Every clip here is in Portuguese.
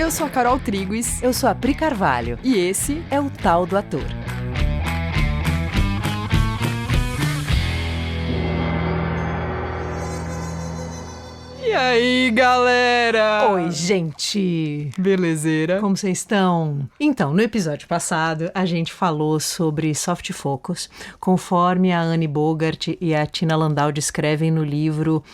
Eu sou a Carol Triguis. Eu sou a Pri Carvalho. E esse é o Tal do Ator. E aí, galera? Oi, gente! Belezeira? Como vocês estão? Então, no episódio passado, a gente falou sobre soft focus, conforme a Anne Bogart e a Tina Landau descrevem no livro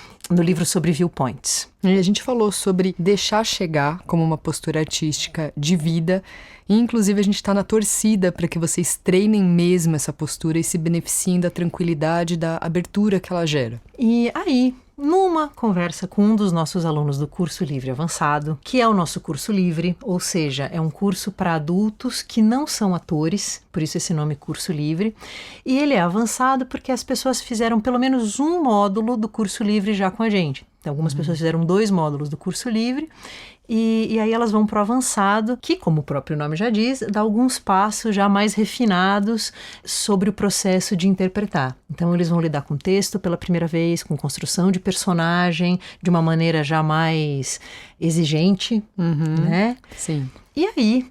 sobre viewpoints. E a gente falou sobre deixar chegar como uma postura artística de vida. E, inclusive, a gente está na torcida para que vocês treinem mesmo essa postura e se beneficiem da tranquilidade, da abertura que ela gera. E aí, numa conversa com um dos nossos alunos do Curso Livre Avançado, que é o nosso curso livre, ou seja, é um curso para adultos que não são atores, por isso esse nome Curso Livre, e ele é avançado porque as pessoas fizeram pelo menos um módulo do curso livre já com a gente. Então, algumas pessoas fizeram 2 módulos do curso livre, e aí elas vão para o avançado, que, como o próprio nome já diz, dá alguns passos já mais refinados sobre o processo de interpretar. Então, eles vão lidar com texto pela primeira vez, com construção de personagem, de uma maneira já mais exigente, né? Sim. E aí,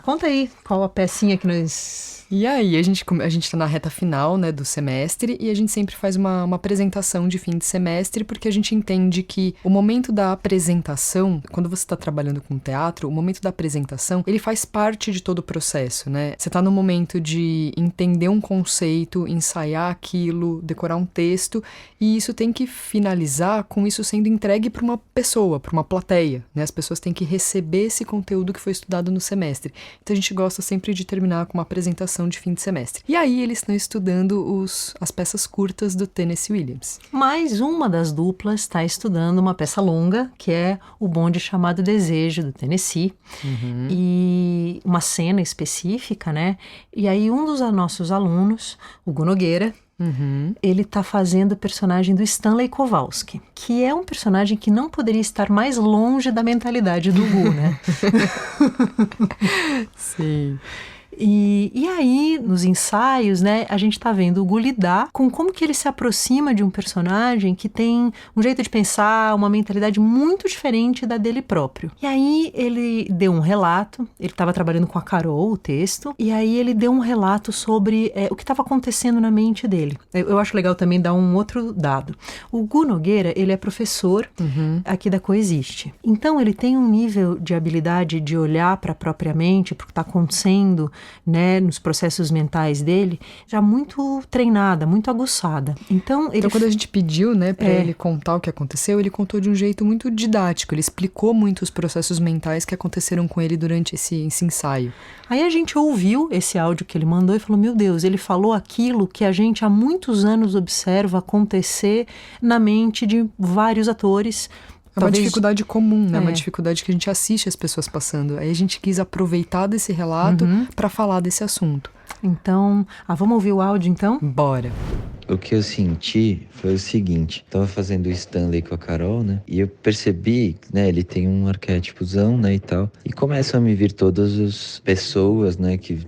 conta aí qual a pecinha que nós... E aí, a gente tá na reta final, né, do semestre, e a gente sempre faz uma apresentação de fim de semestre, porque a gente entende que o momento da apresentação, quando você está trabalhando com teatro, o momento da apresentação, ele faz parte de todo o processo, né? Você tá no momento de entender um conceito, ensaiar aquilo, decorar um texto, e isso tem que finalizar com isso sendo entregue para uma pessoa, para uma plateia, né? As pessoas têm que receber esse conteúdo que foi estudado no semestre. Então a gente gosta sempre de terminar com uma apresentação de fim de semestre. E aí eles estão estudando as peças curtas do Tennessee Williams. Mais uma das duplas está estudando uma peça longa, que é O Bonde Chamado Desejo, do Tennessee. E uma cena específica, né? E aí um dos nossos alunos, o Gu Nogueira, ele tá fazendo o personagem do Stanley Kowalski, que é um personagem que não poderia estar mais longe da mentalidade do Gu, né? Sim. E aí, nos ensaios, né, a gente tá vendo o Gu lidar com como que ele se aproxima de um personagem que tem um jeito de pensar, uma mentalidade muito diferente da dele próprio. E aí, ele deu um relato, ele estava trabalhando com a Carol, o texto, e aí ele deu um relato sobre o que estava acontecendo na mente dele. Eu acho legal também dar um outro dado. O Gu Nogueira, ele é professor aqui da Coexiste. Então, ele tem um nível de habilidade de olhar para a própria mente, para o que está acontecendo, né, nos processos mentais dele, já muito treinada, muito aguçada. Então quando a gente pediu, né, para ele contar o que aconteceu, ele contou de um jeito muito didático, ele explicou muito os processos mentais que aconteceram com ele durante esse ensaio. Aí a gente ouviu esse áudio que ele mandou e falou, meu Deus, ele falou aquilo que a gente há muitos anos observa acontecer na mente de vários atores. É uma dificuldade comum, né? Uma dificuldade que a gente assiste as pessoas passando. Aí a gente quis aproveitar desse relato para falar desse assunto. Então, vamos ouvir o áudio então? Bora! O que eu senti foi o seguinte, tava fazendo o Stanley com a Carol, né? E eu percebi, né, ele tem um arquétipozão, né, e tal. E começam a me vir todas as pessoas, né, que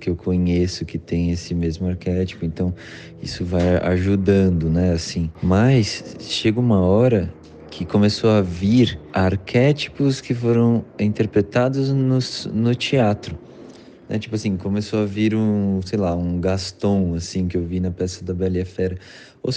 eu conheço que tem esse mesmo arquétipo. Então, isso vai ajudando, né, assim. Mas chega uma hora que começou a vir arquétipos que foram interpretados no teatro. Né? Tipo assim, começou a vir um Gaston, assim, que eu vi na peça da Bela e a Fera. Ou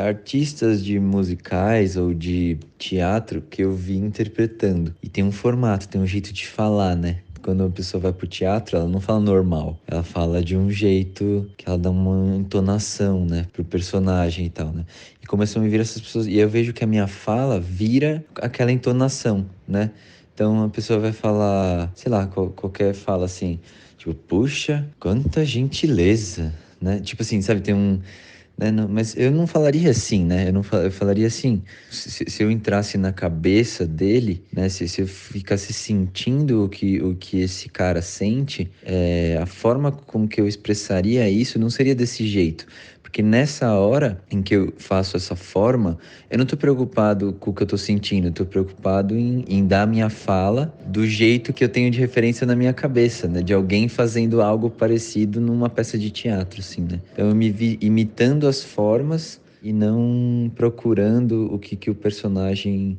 artistas de musicais ou de teatro que eu vi interpretando. E tem um formato, tem um jeito de falar, né? Quando a pessoa vai pro teatro, ela não fala normal. Ela fala de um jeito que ela dá uma entonação, né? Pro personagem e tal, né? E começam a me vir essas pessoas. E eu vejo que a minha fala vira aquela entonação, né? Então a pessoa vai falar, qualquer fala assim. Tipo, puxa, quanta gentileza, né? Tipo assim, sabe, tem um... Né? Não, mas eu não falaria assim, né? Eu falaria assim, se eu entrasse na cabeça dele, né? Se eu ficasse sentindo o que esse cara sente, a forma como que eu expressaria isso não seria desse jeito. Porque nessa hora em que eu faço essa forma, eu não tô preocupado com o que eu tô sentindo, eu tô preocupado em dar a minha fala do jeito que eu tenho de referência na minha cabeça, né? De alguém fazendo algo parecido numa peça de teatro, assim, né? Então eu me vi imitando as formas e não procurando o que o personagem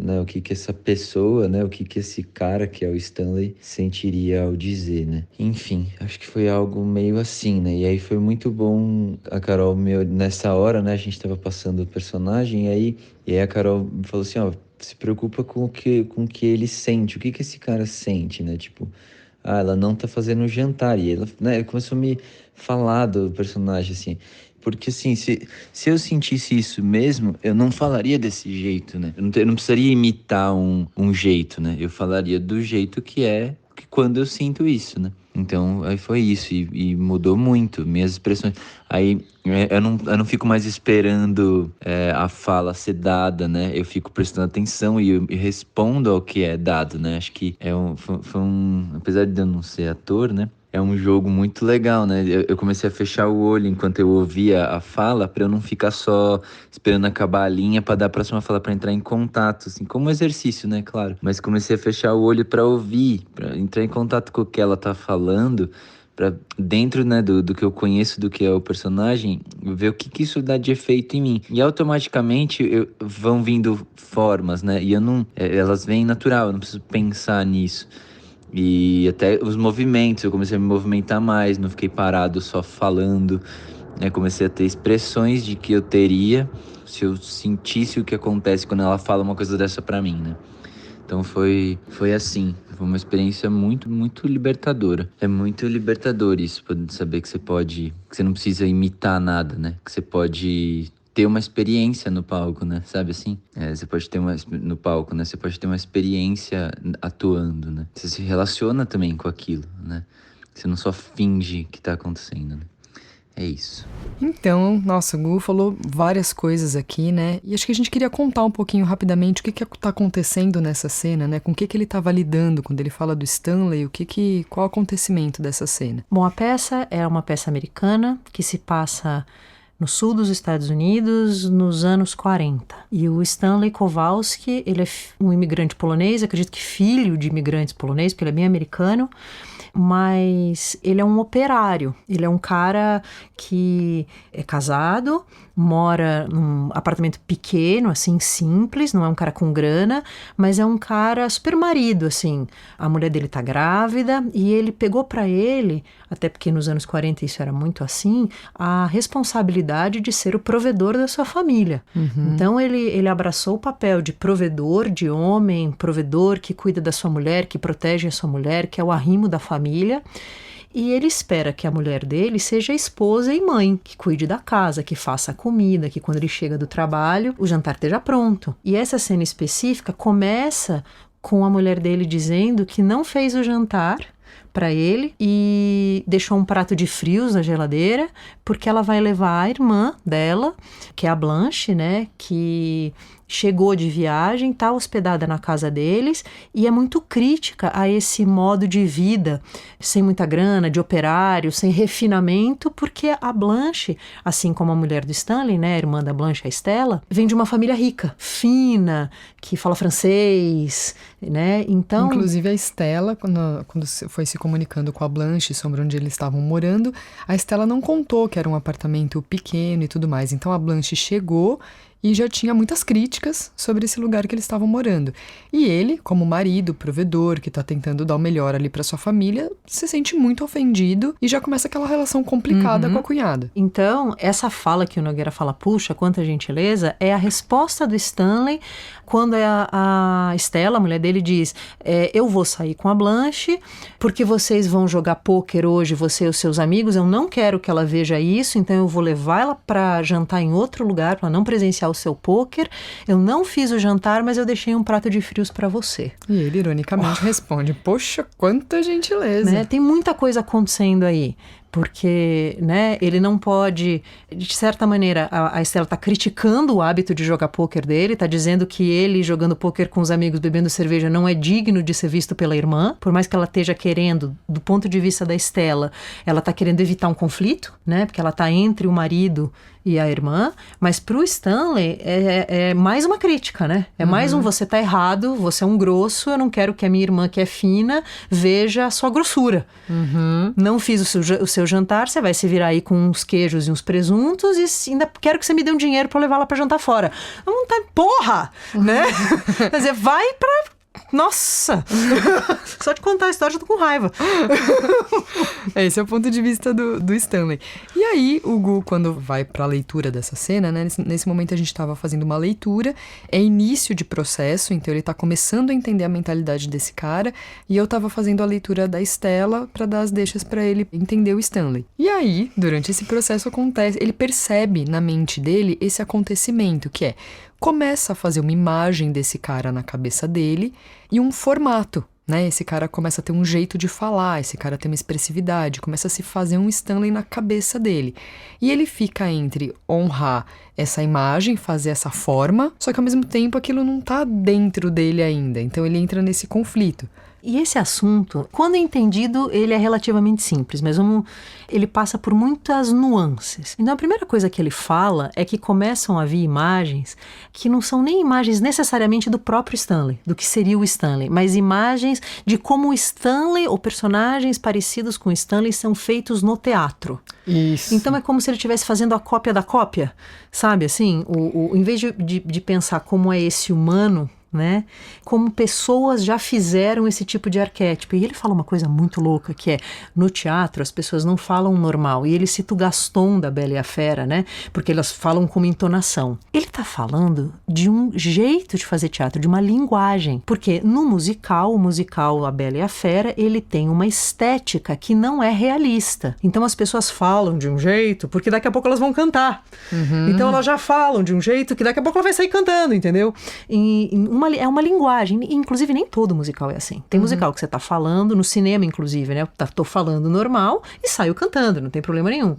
né, o que que essa pessoa, né, o que que esse cara que é o Stanley sentiria ao dizer, né? Enfim, acho que foi algo meio assim, né? E aí foi muito bom a Carol, nessa hora, né, a gente tava passando o personagem, e aí a Carol me falou assim, ó, se preocupa com o que ele sente, o que que esse cara sente, né? Tipo, ela não tá fazendo jantar. E ela, né, começou a me falar do personagem, assim. Porque, assim, se eu sentisse isso mesmo, eu não falaria desse jeito, né? Eu não precisaria imitar um jeito, né? Eu falaria do jeito que é quando eu sinto isso, né? Então, aí foi isso. E mudou muito minhas expressões. Aí, eu não fico mais esperando a fala ser dada, né? Eu fico prestando atenção e eu respondo ao que é dado, né? Acho que foi um... Apesar de eu não ser ator, né? É um jogo muito legal, né? Eu comecei a fechar o olho enquanto eu ouvia a fala pra eu não ficar só esperando acabar a linha pra dar a próxima fala, pra entrar em contato, assim, como exercício, né? Claro. Mas comecei a fechar o olho pra ouvir, pra entrar em contato com o que ela tá falando, pra dentro, né, do que eu conheço, do que é o personagem, ver o que isso dá de efeito em mim. E automaticamente vão vindo formas, né? E eu não... elas vêm natural, eu não preciso pensar nisso. E até os movimentos, eu comecei a me movimentar mais, não fiquei parado só falando, né? Comecei a ter expressões de que eu teria se eu sentisse o que acontece quando ela fala uma coisa dessa pra mim, né? Então foi assim, foi uma experiência muito, muito libertadora. É muito libertador isso, poder saber que você não precisa imitar nada, né? Que você pode ter uma experiência no palco, né? Sabe assim? Você pode ter no palco, né? Você pode ter uma experiência atuando, né? Você se relaciona também com aquilo, né? Você não só finge que tá acontecendo, né? É isso. Então, nossa, o Gu falou várias coisas aqui, né? E acho que a gente queria contar um pouquinho rapidamente o que tá acontecendo nessa cena, né? Com o que ele tava lidando quando ele fala do Stanley, qual o acontecimento dessa cena? Bom, a peça é uma peça americana que se passa no sul dos Estados Unidos, nos anos 40. E o Stanley Kowalski, ele é um imigrante polonês, acredito que filho de imigrantes poloneses, porque ele é bem americano, mas ele é um operário. Ele é um cara que é casado, mora num apartamento pequeno, assim, simples, não é um cara com grana, mas é um cara super marido, assim. A mulher dele tá grávida e ele pegou pra ele, até porque nos anos 40 isso era muito assim, a responsabilidade de ser o provedor da sua família. Uhum. Então ele abraçou o papel de provedor, de homem, provedor que cuida da sua mulher, que protege a sua mulher, que é o arrimo da família. E ele espera que a mulher dele seja esposa e mãe, que cuide da casa, que faça a comida, que quando ele chega do trabalho, o jantar esteja pronto. E essa cena específica começa com a mulher dele dizendo que não fez o jantar para ele e deixou um prato de frios na geladeira, porque ela vai levar a irmã dela, que é a Blanche, né, que chegou de viagem, está hospedada na casa deles e é muito crítica a esse modo de vida, sem muita grana, de operário, sem refinamento, porque a Blanche, assim como a mulher do Stanley, né, a irmã da Blanche, a Estela, vem de uma família rica, fina, que fala francês, né, então... Inclusive a Estela, quando foi se comunicando com a Blanche sobre onde eles estavam morando, a Estela não contou que era um apartamento pequeno e tudo mais, então a Blanche chegou e já tinha muitas críticas sobre esse lugar que eles estavam morando. E ele, como marido, provedor, que tá tentando dar o melhor ali pra sua família, se sente muito ofendido e já começa aquela relação complicada com a cunhada. Então, essa fala que o Nogueira fala, puxa, quanta gentileza, é a resposta do Stanley quando a Estela, a mulher dele, diz, eu vou sair com a Blanche, porque vocês vão jogar pôquer hoje, você e os seus amigos, eu não quero que ela veja isso, então eu vou levar ela pra jantar em outro lugar, pra não presenciar o seu pôquer. Eu não fiz o jantar, mas eu deixei um prato de frios para você. E ele ironicamente responde, poxa, quanta gentileza. Né? Tem muita coisa acontecendo aí. Porque, né, ele não pode, de certa maneira, a Estela está criticando o hábito de jogar pôquer dele, está dizendo que ele jogando pôquer com os amigos, bebendo cerveja, não é digno de ser visto pela irmã, por mais que ela esteja querendo, do ponto de vista da Estela, ela está querendo evitar um conflito, né, porque ela está entre o marido e a irmã, mas pro Stanley é mais uma crítica, né? É mais você tá errado, você é um grosso, eu não quero que a minha irmã, que é fina, veja a sua grossura. Não fiz o seu seu jantar, você vai se virar aí com uns queijos e uns presuntos e ainda quero que você me dê um dinheiro pra eu levar lá pra jantar fora. Não tá, porra, né? Quer dizer, vai pra... Nossa! Só de contar a história eu tô com raiva. Esse é o ponto de vista do Stanley. E aí, o Gu, quando vai pra leitura dessa cena, né? Nesse momento a gente tava fazendo uma leitura, é início de processo, então ele tá começando a entender a mentalidade desse cara, e eu tava fazendo a leitura da Stella pra dar as deixas pra ele entender o Stanley. E aí, durante esse processo acontece, ele percebe na mente dele esse acontecimento, que é... começa a fazer uma imagem desse cara na cabeça dele e um formato, né? Esse cara começa a ter um jeito de falar, esse cara tem uma expressividade, começa a se fazer um Stanley na cabeça dele. E ele fica entre honrar essa imagem, fazer essa forma, só que ao mesmo tempo aquilo não tá dentro dele ainda, então ele entra nesse conflito. E esse assunto, quando entendido, ele é relativamente simples, mas ele passa por muitas nuances. Então a primeira coisa que ele fala é que começam a vir imagens que não são nem imagens necessariamente do próprio Stanley, do que seria o Stanley, mas imagens de como o Stanley ou personagens parecidos com o Stanley são feitos no teatro. Isso. Então é como se ele estivesse fazendo a cópia da cópia, sabe assim? Em vez de pensar como é esse humano, né? Como pessoas já fizeram esse tipo de arquétipo. E ele fala uma coisa muito louca, que é, no teatro as pessoas não falam normal. E ele cita o Gaston da Bela e a Fera, né? Porque elas falam com uma entonação. Ele tá falando de um jeito de fazer teatro, de uma linguagem. Porque no musical, o musical A Bela e a Fera, ele tem uma estética que não é realista. Então as pessoas falam de um jeito, porque daqui a pouco elas vão cantar. Uhum. Então elas já falam de um jeito que daqui a pouco ela vai sair cantando, entendeu? É uma linguagem, inclusive nem todo musical é assim. Tem musical que você tá falando, no cinema inclusive, né? Tô falando normal e saio cantando, não tem problema nenhum.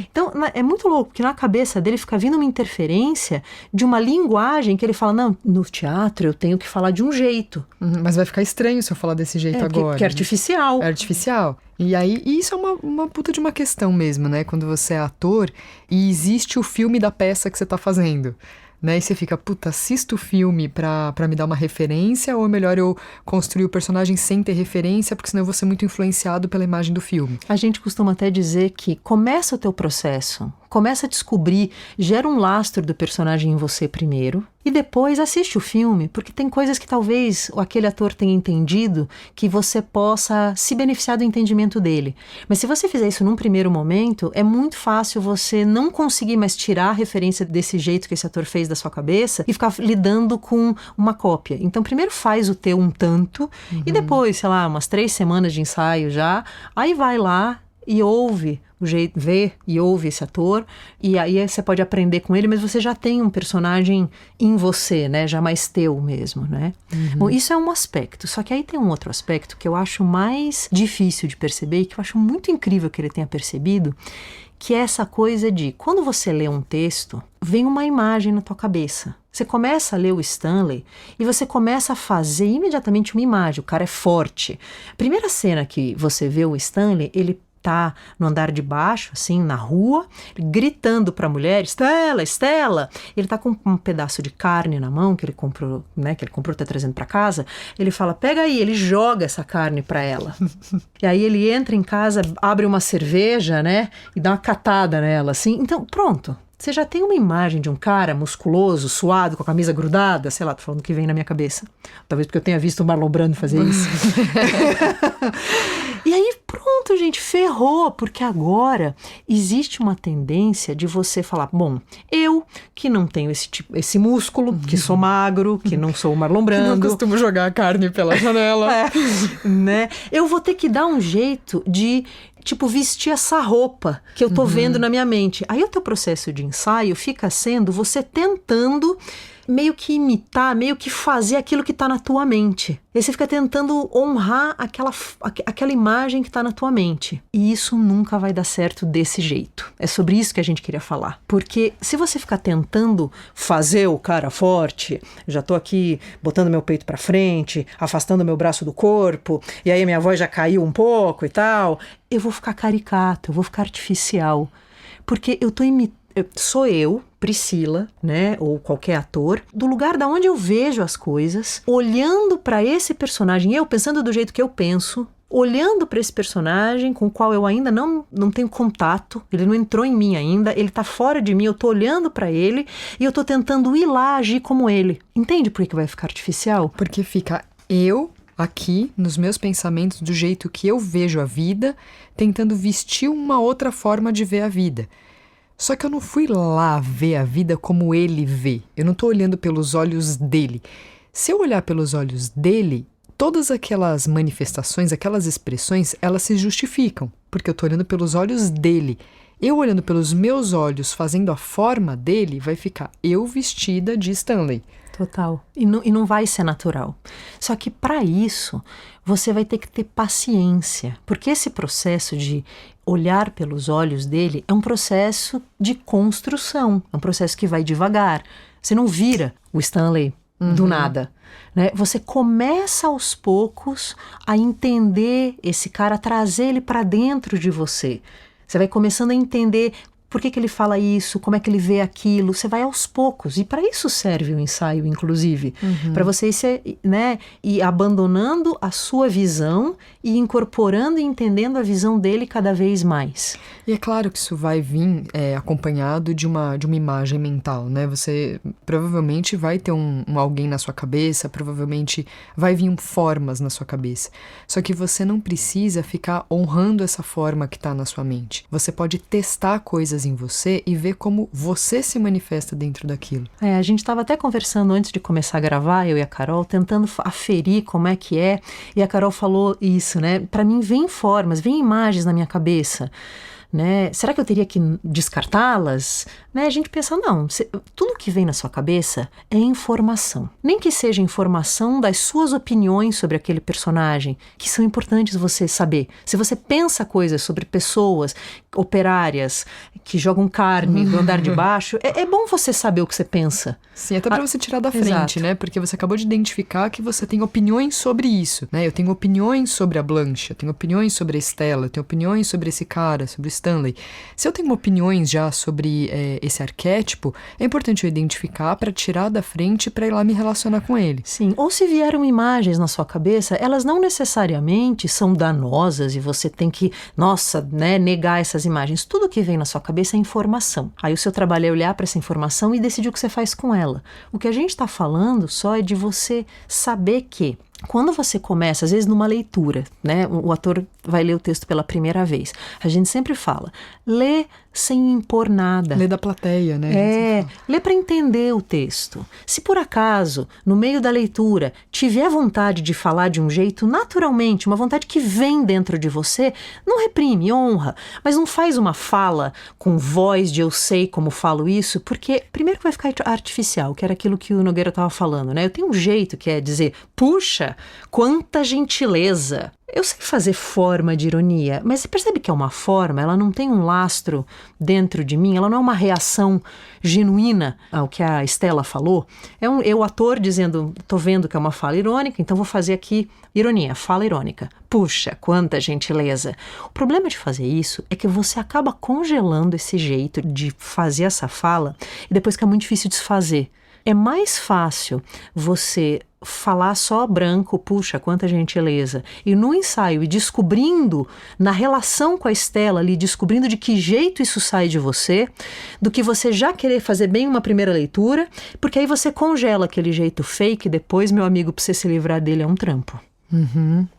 Então é muito louco, porque na cabeça dele fica vindo uma interferência de uma linguagem que ele fala, não, no teatro eu tenho que falar de um jeito. Mas vai ficar estranho se eu falar desse jeito agora. Porque é artificial. É artificial. E aí, isso é uma puta de uma questão mesmo, né? Quando você é ator e existe o filme da peça que você tá fazendo. Né? E você fica, puta, assisto o filme pra me dar uma referência, ou é melhor eu construir o personagem sem ter referência, porque senão eu vou ser muito influenciado pela imagem do filme. A gente costuma até dizer que começa o teu processo, começa a descobrir, gera um lastro do personagem em você primeiro, e depois assiste o filme, porque tem coisas que talvez aquele ator tenha entendido que você possa se beneficiar do entendimento dele. Mas se você fizer isso num primeiro momento, é muito fácil você não conseguir mais tirar a referência desse jeito que esse ator fez da sua cabeça e ficar lidando com uma cópia. Então primeiro faz o teu um tanto e depois, sei lá, umas 3 semanas de ensaio já, aí vai lá e ouve o jeito, vê e ouve esse ator, e aí você pode aprender com ele, mas você já tem um personagem em você, né, já mais teu mesmo, né? Bom, isso é um aspecto, só que aí tem um outro aspecto que eu acho mais difícil de perceber e que eu acho muito incrível que ele tenha percebido, que é essa coisa de, quando você lê um texto, vem uma imagem na tua cabeça. Você começa a ler o Stanley e você começa a fazer imediatamente uma imagem, o cara é forte. Primeira cena que você vê o Stanley, ele tá no andar de baixo, assim, na rua, gritando pra mulher, Stella, Stella. Ele tá com um pedaço de carne na mão que ele comprou, né, tá trazendo pra casa. Ele fala, pega aí, ele joga essa carne pra ela. E aí ele entra em casa, abre uma cerveja, né, e dá uma catada nela, assim. Então, pronto. Você já tem uma imagem de um cara musculoso, suado, com a camisa grudada, sei lá, tô falando o que vem na minha cabeça. Talvez porque eu tenha visto o Marlon Brando fazer isso. E aí, pronto, gente, ferrou, porque agora existe uma tendência de você falar, bom, eu que não tenho esse músculo, que sou magro, que não sou o Marlon Brando. Que não costumo jogar a carne pela janela. Né? Eu vou ter que dar um jeito de vestir essa roupa que eu tô vendo na minha mente. Aí o teu processo de ensaio fica sendo você tentando meio que imitar, meio que fazer aquilo que tá na tua mente. E você fica tentando honrar aquela imagem que tá na tua mente. E isso nunca vai dar certo desse jeito. É sobre isso que a gente queria falar. Porque se você ficar tentando fazer o cara forte, já tô aqui botando meu peito pra frente, afastando meu braço do corpo, e aí a minha voz já caiu um pouco e tal, eu vou ficar caricato, eu vou ficar artificial. Porque eu tô imitando. Sou eu, Priscila, né, ou qualquer ator, do lugar da onde eu vejo as coisas, olhando para esse personagem, eu pensando do jeito que eu penso, olhando para esse personagem com o qual eu ainda não tenho contato, ele não entrou em mim ainda, ele tá fora de mim, eu tô olhando para ele e eu tô tentando ir lá agir como ele. Entende por que vai ficar artificial? Porque fica eu aqui, nos meus pensamentos, do jeito que eu vejo a vida, tentando vestir uma outra forma de ver a vida. Só que eu não fui lá ver a vida como ele vê. Eu não tô olhando pelos olhos dele. Se eu olhar pelos olhos dele, todas aquelas manifestações, aquelas expressões, elas se justificam, porque eu tô olhando pelos olhos dele. Eu olhando pelos meus olhos, fazendo a forma dele, vai ficar eu vestida de Stanley. Total. E não vai ser natural. Só que para isso, você vai ter que ter paciência, porque esse processo de olhar pelos olhos dele é um processo de construção, é um processo que vai devagar. Você não vira o Stanley do nada, né? Você começa aos poucos a entender esse cara, a trazer ele para dentro de você. Você vai começando a entender por que ele fala isso, como é que ele vê aquilo. Você vai aos poucos. E para isso serve o ensaio, inclusive. Para você ir abandonando a sua visão e incorporando e entendendo a visão dele cada vez mais. E é claro que isso vai vir acompanhado de uma imagem mental, né? Você provavelmente vai ter um alguém na sua cabeça, provavelmente vai vir formas na sua cabeça. Só que você não precisa ficar honrando essa forma que está na sua mente. Você pode testar coisas em você e ver como você se manifesta dentro daquilo. A gente estava até conversando antes de começar a gravar, eu e a Carol, tentando aferir como é que é, e a Carol falou isso, né? Para mim vem formas, vem imagens na minha cabeça, né? Será que eu teria que descartá-las? Né? A gente pensa, não, tudo que vem na sua cabeça é informação. Nem que seja informação das suas opiniões sobre aquele personagem, que são importantes você saber. Se você pensa coisas sobre pessoas operárias que jogam carne do andar de baixo, é bom você saber o que você pensa. Sim, até para você tirar da frente, exato, né? Porque você acabou de identificar que você tem opiniões sobre isso, né? Eu tenho opiniões sobre a Blanche, eu tenho opiniões sobre a Estela, eu tenho opiniões sobre esse cara, sobre o Stanley. Se eu tenho opiniões já sobre esse arquétipo, é importante eu identificar para tirar da frente para ir lá me relacionar com ele. Sim, ou se vieram imagens na sua cabeça, elas não necessariamente são danosas e você tem que, negar essas imagens. Tudo que vem na sua cabeça é informação. Aí o seu trabalho é olhar para essa informação e decidir o que você faz com ela. O que a gente está falando só é de você saber que quando você começa, às vezes numa leitura, né? O ator vai ler o texto pela primeira vez. A gente sempre fala, lê sem impor nada. Lê da plateia, né? Lê para entender o texto. Se por acaso, no meio da leitura, tiver vontade de falar de um jeito naturalmente, uma vontade que vem dentro de você, não reprime, honra, mas não faz uma fala com voz de eu sei como falo isso, porque primeiro que vai ficar artificial, que era aquilo que o Nogueira estava falando, né? Eu tenho um jeito que é dizer, puxa, quanta gentileza. Eu sei fazer forma de ironia, mas você percebe que é uma forma, ela não tem um lastro dentro de mim, ela não é uma reação genuína ao que a Estela falou. É o ator dizendo, tô vendo que é uma fala irônica, então vou fazer aqui ironia, fala irônica. Puxa, quanta gentileza. O problema de fazer isso é que você acaba congelando esse jeito de fazer essa fala e depois fica muito difícil desfazer. É mais fácil você falar só branco, puxa, quanta gentileza, e no ensaio, e descobrindo, na relação com a Estela ali, descobrindo de que jeito isso sai de você, do que você já querer fazer bem uma primeira leitura, porque aí você congela aquele jeito fake, depois, meu amigo, pra você se livrar dele é um trampo.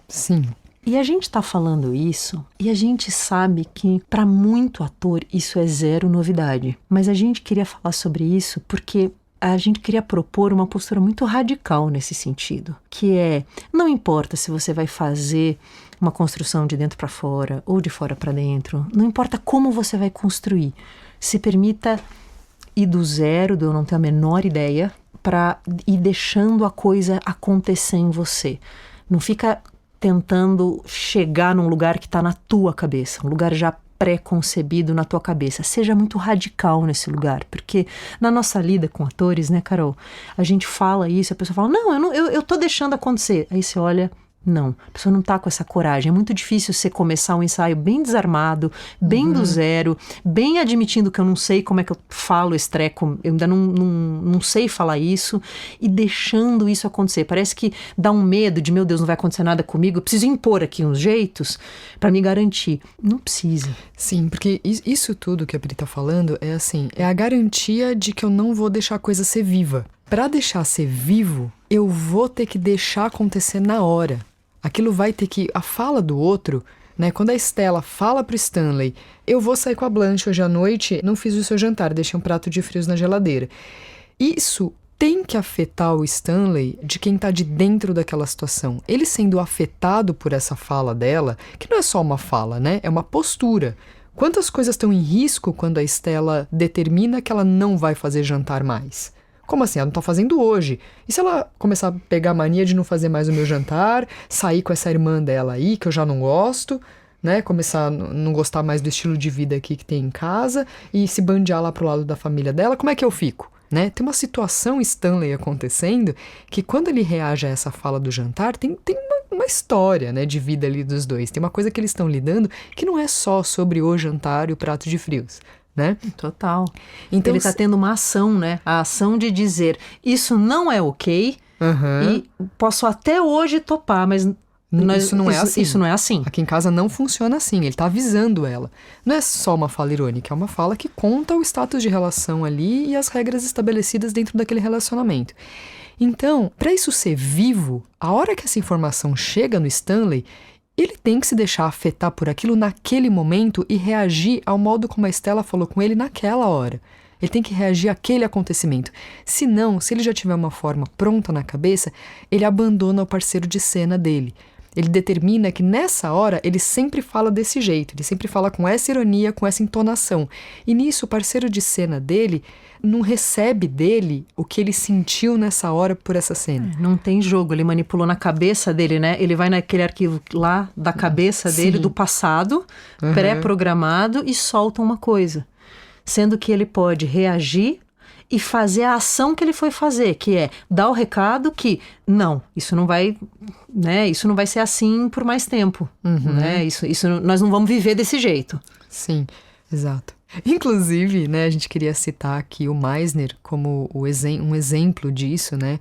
Sim. E a gente está falando isso e a gente sabe que para muito ator isso é zero novidade, mas a gente queria falar sobre isso porque a gente queria propor uma postura muito radical nesse sentido, que é, não importa se você vai fazer uma construção de dentro para fora ou de fora para dentro, não importa como você vai construir, se permita ir do zero, de eu não ter a menor ideia, para ir deixando a coisa acontecer em você. Não fica tentando chegar num lugar que está na tua cabeça, um lugar já pré-concebido na tua cabeça. Seja muito radical nesse lugar, porque na nossa lida com atores, né, Carol, a gente fala isso, a pessoa fala, não, eu tô deixando acontecer. Aí você olha, Não, a pessoa não está com essa coragem. É muito difícil você começar um ensaio bem desarmado, bem do zero, bem admitindo que eu não sei como é que eu falo esse treco, eu ainda não sei falar isso, e deixando isso acontecer. Parece que dá um medo de, meu Deus, não vai acontecer nada comigo, eu preciso impor aqui uns jeitos para me garantir. Não precisa. Sim, porque isso tudo que a Pri tá falando é assim, é a garantia de que eu não vou deixar a coisa ser viva. Para deixar ser vivo, eu vou ter que deixar acontecer na hora. Aquilo vai ter que... A fala do outro, né? Quando a Estela fala pro Stanley, eu vou sair com a Blanche hoje à noite, não fiz o seu jantar, deixei um prato de frios na geladeira. Isso tem que afetar o Stanley de quem tá de dentro daquela situação. Ele sendo afetado por essa fala dela, que não é só uma fala, né? É uma postura. Quantas coisas estão em risco quando a Estela determina que ela não vai fazer jantar mais? Como assim? Ela não tá fazendo hoje. E se ela começar a pegar a mania de não fazer mais o meu jantar, sair com essa irmã dela aí, que eu já não gosto, né? Começar a não gostar mais do estilo de vida aqui que tem em casa e se bandear lá pro lado da família dela, como é que eu fico? Né? Tem uma situação Stanley acontecendo que quando ele reage a essa fala do jantar, tem uma história, né, de vida ali dos dois. Tem uma coisa que eles estão lidando que não é só sobre o jantar e o prato de frios. Né? Total. Então ele está tendo uma ação, né? A ação de dizer, isso não é ok, e posso até hoje topar, mas isso não é assim. Isso não é assim. Aqui em casa não funciona assim, ele está avisando ela. Não é só uma fala irônica, é uma fala que conta o status de relação ali e as regras estabelecidas dentro daquele relacionamento. Então, para isso ser vivo, a hora que essa informação chega no Stanley, ele tem que se deixar afetar por aquilo naquele momento e reagir ao modo como a Estela falou com ele naquela hora. Ele tem que reagir àquele acontecimento. Se não, se ele já tiver uma forma pronta na cabeça, ele abandona o parceiro de cena dele. Ele determina que nessa hora ele sempre fala desse jeito, ele sempre fala com essa ironia, com essa entonação. E nisso o parceiro de cena dele não recebe dele o que ele sentiu nessa hora por essa cena. Não tem jogo, ele manipulou na cabeça dele, né? Ele vai naquele arquivo lá da cabeça dele, do passado, pré-programado, e solta uma coisa. Sendo que ele pode reagir e fazer a ação que ele foi fazer, que é dar o recado que não, isso não vai, né? Isso não vai ser assim por mais tempo, né? Isso nós não vamos viver desse jeito. Sim, exato. Inclusive, né, a gente queria citar aqui o Meisner como um exemplo disso, né?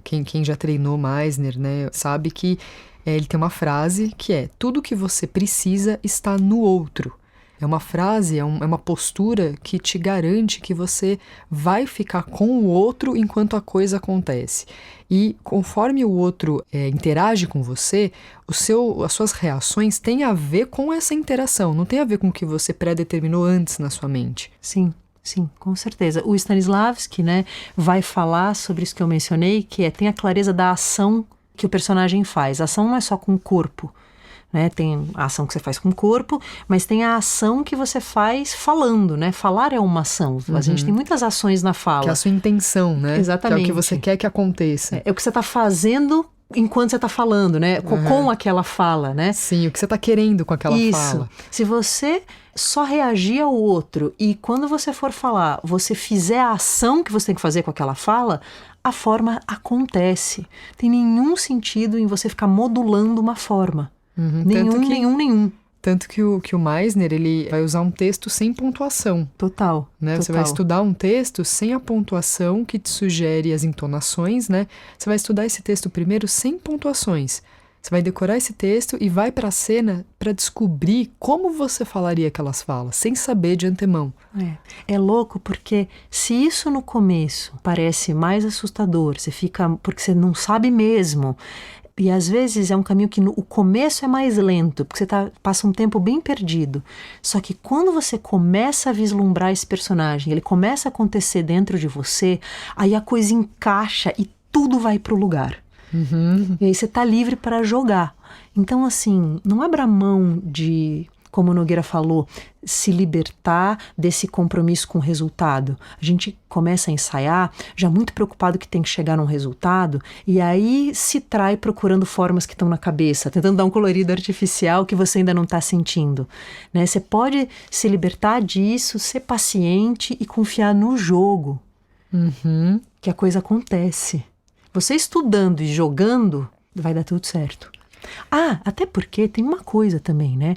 Quem já treinou Meisner, né, sabe que ele tem uma frase que é: tudo que você precisa está no outro. É uma frase, é uma postura que te garante que você vai ficar com o outro enquanto a coisa acontece. E conforme o outro interage com você, as suas reações têm a ver com essa interação, não tem a ver com o que você pré-determinou antes na sua mente. Sim, com certeza. O Stanislavski, né, vai falar sobre isso que eu mencionei, que tem a clareza da ação que o personagem faz. A ação não é só com o corpo. Né? Tem a ação que você faz com o corpo, mas tem a ação que você faz falando, né? Falar é uma ação. A gente tem muitas ações na fala. Que é a sua intenção, né? Exatamente. Que é o que você quer que aconteça. É o que você está fazendo enquanto você está falando, né? Com aquela fala, né? Sim, o que você está querendo com aquela fala. Se você só reagir ao outro e quando você for falar, você fizer a ação que você tem que fazer com aquela fala, a forma acontece. Tem nenhum sentido em você ficar modulando uma forma. Nenhum. Tanto que o Meisner, ele vai usar um texto sem pontuação. Total. Né? Você vai estudar um texto sem a pontuação que te sugere as entonações, né? Você vai estudar esse texto primeiro sem pontuações. Você vai decorar esse texto e vai para a cena para descobrir como você falaria aquelas falas, sem saber de antemão. É louco porque se isso no começo parece mais assustador, porque você não sabe mesmo. E às vezes é um caminho que o começo é mais lento, porque você passa um tempo bem perdido. Só que quando você começa a vislumbrar esse personagem, ele começa a acontecer dentro de você, aí a coisa encaixa e tudo vai pro lugar. E aí você tá livre para jogar. Então, assim, não abra mão de, como o Nogueira falou, se libertar desse compromisso com o resultado. A gente começa a ensaiar já muito preocupado que tem que chegar num resultado e aí se trai procurando formas que estão na cabeça, tentando dar um colorido artificial que você ainda não está sentindo. Né? Você pode se libertar disso, ser paciente e confiar no jogo, que a coisa acontece. Você estudando e jogando, vai dar tudo certo. Ah, até porque tem uma coisa também, né?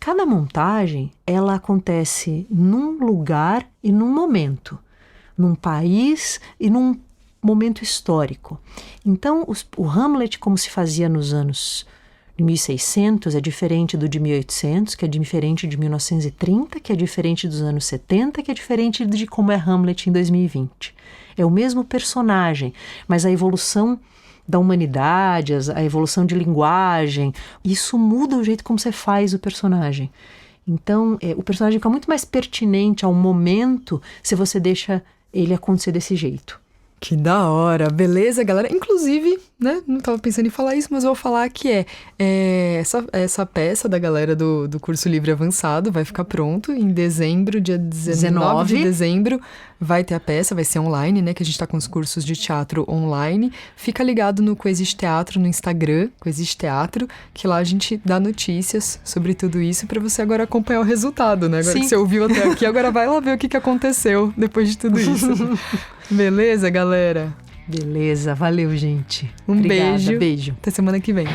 Cada montagem, ela acontece num lugar e num momento, num país e num momento histórico. Então, o Hamlet, como se fazia nos anos 1600, é diferente do de 1800, que é diferente de 1930, que é diferente dos anos 70, que é diferente de como é Hamlet em 2020. É o mesmo personagem, mas a evolução da humanidade, a evolução de linguagem, isso muda o jeito como você faz o personagem. Então, o personagem fica muito mais pertinente ao momento se você deixa ele acontecer desse jeito. Que da hora, beleza, galera? Inclusive, né, não tava pensando em falar isso, mas eu vou falar que essa peça da galera do curso livre avançado vai ficar pronto em dezembro, dia 19 de dezembro, vai ter a peça, vai ser online, né, que a gente tá com os cursos de teatro online. Fica ligado no Coexiste Teatro, no Instagram, Coexiste Teatro, que lá a gente dá notícias sobre tudo isso pra você agora acompanhar o resultado, né? Agora Sim. que você ouviu até aqui, agora vai lá ver o que aconteceu depois de tudo isso. Beleza, galera? Beleza, valeu, gente. Um Obrigada, beijo. Beijo. Até semana que vem.